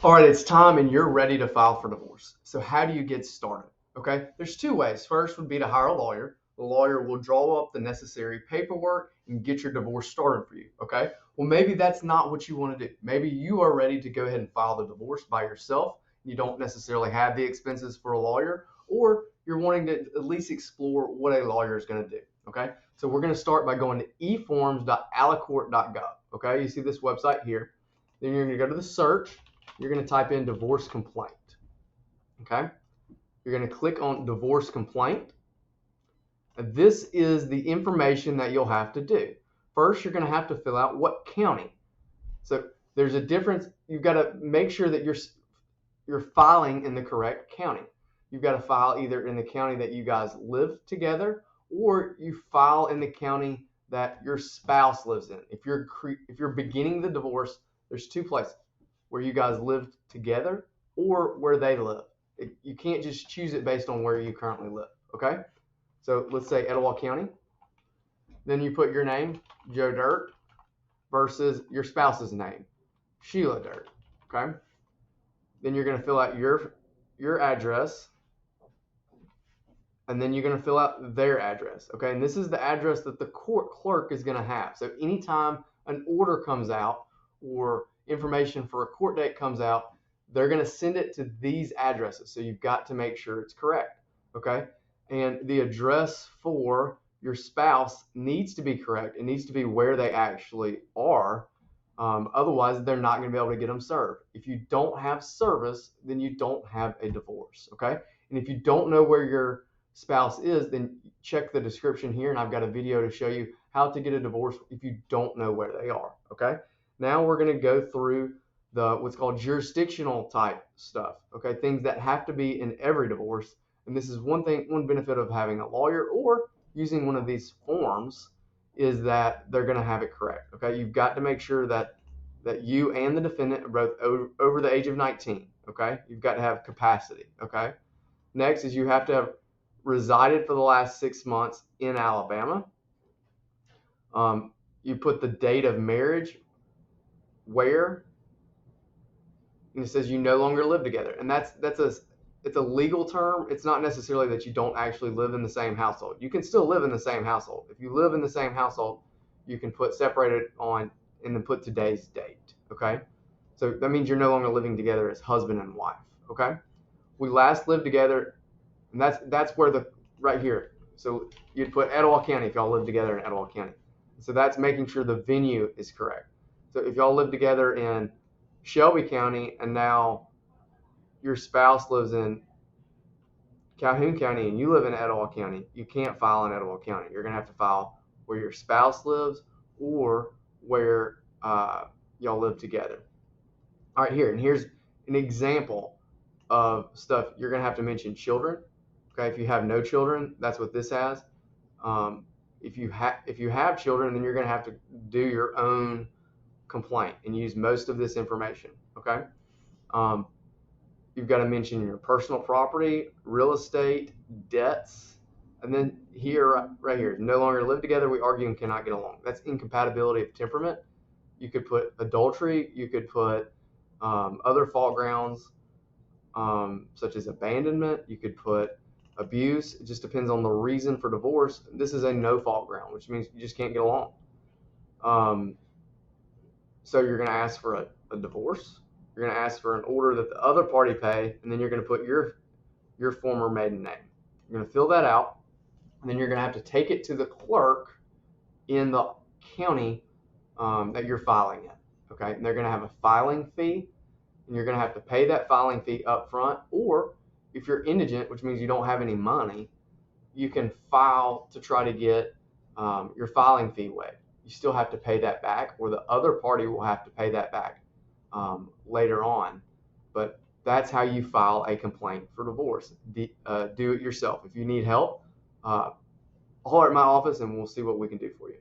All right, it's time and you're ready to file for divorce. So how do you get started? Okay, there's two ways. First would be to hire a lawyer. The lawyer will draw up the necessary paperwork and get your divorce started for you. Okay, well, maybe that's not what you want to do. Maybe you are ready to go ahead and file the divorce by yourself. You don't necessarily have the expenses for a lawyer, or you're wanting to at least explore what a lawyer is going to do. Okay, so we're going to start by going to eforms.alicourt.gov. Okay, you see this website here. Then you're going to go to the search. You're going to type in divorce complaint. Okay, you're going to click on divorce complaint. And this is the information that you'll have to do. First, you're going to have to fill out what county. So there's a difference. You've got to make sure that you're filing in the correct county. You've got to file either in the county that you guys live together, or you file in the county that your spouse lives in. If you're beginning the divorce, there's two places: where you guys live together or where they live. You can't just choose it based on where you currently live. Okay, so let's say Etowah County. Then you put your name, Joe Dirt, versus your spouse's name, Sheila Dirt. Okay, then you're going to fill out your address, and then you're going to fill out their address. Okay, and this is the address that the court clerk is going to have. So anytime an order comes out or information for a court date comes out, they're going to send it to these addresses. So you've got to make sure it's correct. Okay, and the address for your spouse needs to be correct. It needs to be where they actually are. Otherwise, they're not going to be able to get them served. If you don't have service, then you don't have a divorce. Okay, and if you don't know where your spouse is, then check the description here, and I've got a video to show you how to get a divorce if you don't know where they are. Okay, now we're going to go through the what's called jurisdictional type stuff. Okay, things that have to be in every divorce, and this is one benefit of having a lawyer or using one of these forms is that they're going to have it correct. Okay, you've got to make sure that you and the defendant are both over the age of 19. Okay, you've got to have capacity. Okay, next is you have to have resided for the last 6 months in Alabama. You put the date of marriage, where, and it says you no longer live together, and it's a legal term. It's not necessarily that you don't actually live in the same household. You can still live in the same household. If you live in the same household, you can put separated on and then put today's date. Okay, so that means you're no longer living together as husband and wife. Okay, we last lived together, and that's where the right here. So you'd put Etowah County if y'all live together in Etowah County. So that's making sure the venue is correct. So if y'all live together in Shelby County and now your spouse lives in Calhoun County and you live in Etowah County, you can't file in Etowah County. You're going to have to file where your spouse lives or where y'all live together. All right, here's an example of stuff. You're going to have to mention children. Okay, if you have no children, that's what this has. If you have children, then you're going to have to do your own complaint and use most of this information. Okay, you've got to mention your personal property, real estate, debts, and then right here, no longer live together. We argue and cannot get along. That's incompatibility of temperament. You could put adultery. You could put other fault grounds, such as abandonment. You could put abuse. It just depends on the reason for divorce. This is a no fault ground, which means you just can't get along. So you're going to ask for a divorce. You're going to ask for an order that the other party pay, and then you're going to put your former maiden name. You're going to fill that out, and then you're going to have to take it to the clerk in the county that you're filing in. Okay, and they're going to have a filing fee, and you're going to have to pay that filing fee up front, or if you're indigent, which means you don't have any money, you can file to try to get your filing fee waived. You still have to pay that back, or the other party will have to pay that back later on. But that's how you file a complaint for divorce. Do it yourself. If you need help, holler at my office and we'll see what we can do for you.